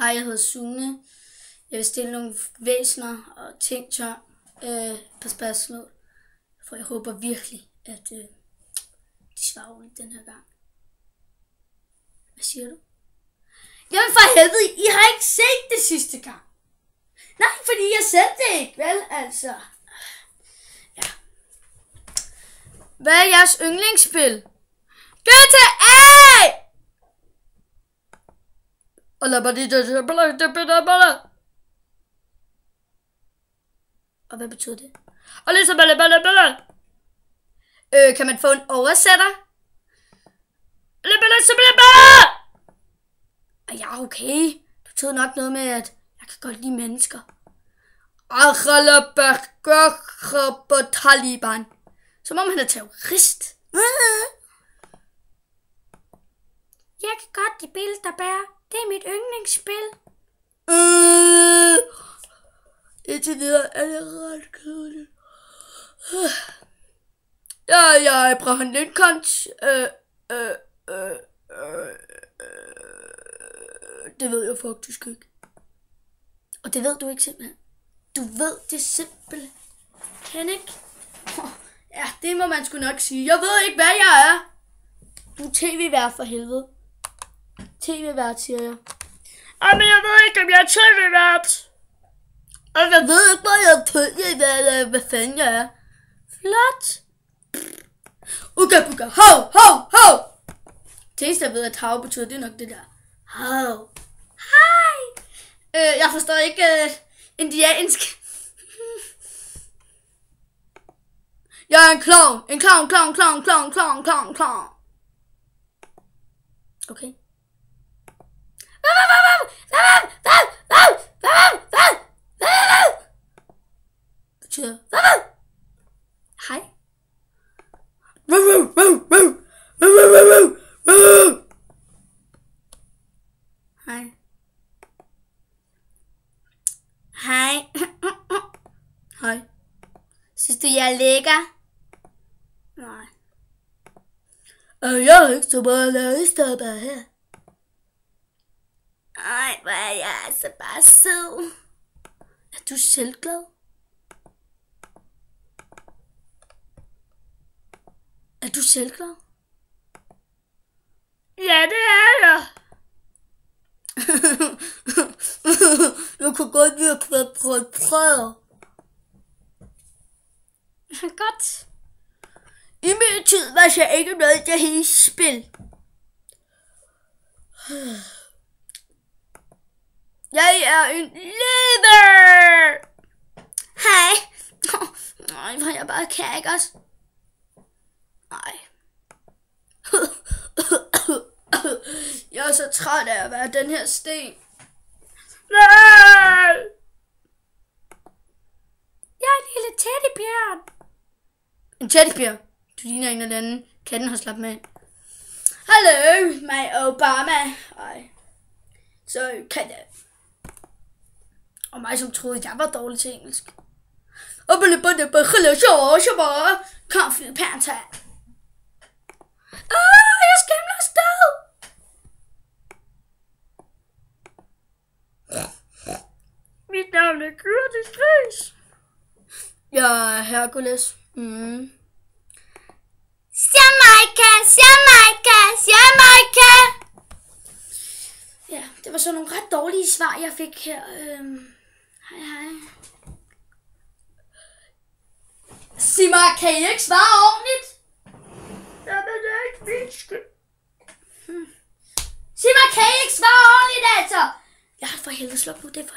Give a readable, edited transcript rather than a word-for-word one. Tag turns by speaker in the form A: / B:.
A: Hej, jeg hedder Sune. Jeg vil stille nogle væsener og ting tør på spørgsmål. For jeg håber virkelig, at de svarer ordentligt den her gang. Hvad siger du? Jamen for helvede, I har ikke set det sidste gang. Nej, fordi jeg sendte det ikke, vel? Altså. Ja. Hvad er jeres yndlingsspil? GTA! Og hvad betyder det? Kan man få en oversætter? Ja, okay. Det betyder nok noget med, at jeg kan godt lide mennesker. Taliban. Som om han er terrorist. Jeg kan godt lide Bilderberg. Det er mit yndlingsspil. Indtil videre er det ret kedeligt. Jeg er Abraham Lincolns. Det ved jeg faktisk ikke. Og det ved du ikke simpelthen. Du ved det simpelthen ikke. Ja, det må man sgu nok sige. Jeg ved ikke, hvad jeg er. Du er tv-vært for helvede. TV-vært, siger jeg. Men jeg ved ikke, om jeg er tv-vært. Og jeg ved ikke, hvad jeg er tv-vært, eller hvad fanden jeg er. Flot. Uga buga, hov. Det eneste, jeg ved, at hav betyder, det er nok det der. Hav. Hej. Jeg forstår ikke indiansk. Jeg er en clown. En clown. Okay. Betyder hej. Hej. Hej. Hej. Synes du, jeg er lækker? Nej. Jeg er ikke så meget stopper her. Ej, hvor er jeg altså bare sød. Er du selvglad? Er du selvglad? Ja, det er jeg. Jeg kunne godt lide at prøve. Godt. I min tid var jeg ikke noget, der hed spil. Jeg er en leder. Hej. Nej, hvor jeg bare kækkers. Nej. Jeg er så træt af at være den her sten. Nej. Jeg er en lille teddybjørn. En teddybjørn? Du ligner en eller anden. Katten har slappet med. Hallo, mig Obama. Ej. Så kan jeg. Og mig som troede, jeg var dårlig til engelsk. Kom, flyde pærntag. Jeg skimler afsted. Mit navn er Curtis Gris. Jeg er Hercules. Jamaica. Ja, det var så nogle ret dårlige svar, jeg fik her. Hej. Sig mig, kan I ikke svare ordentligt? Jamen, det er ikke min skyld. Sig mig, kan I ikke svare ordentligt, altså? Jeg har for helvede slået på det for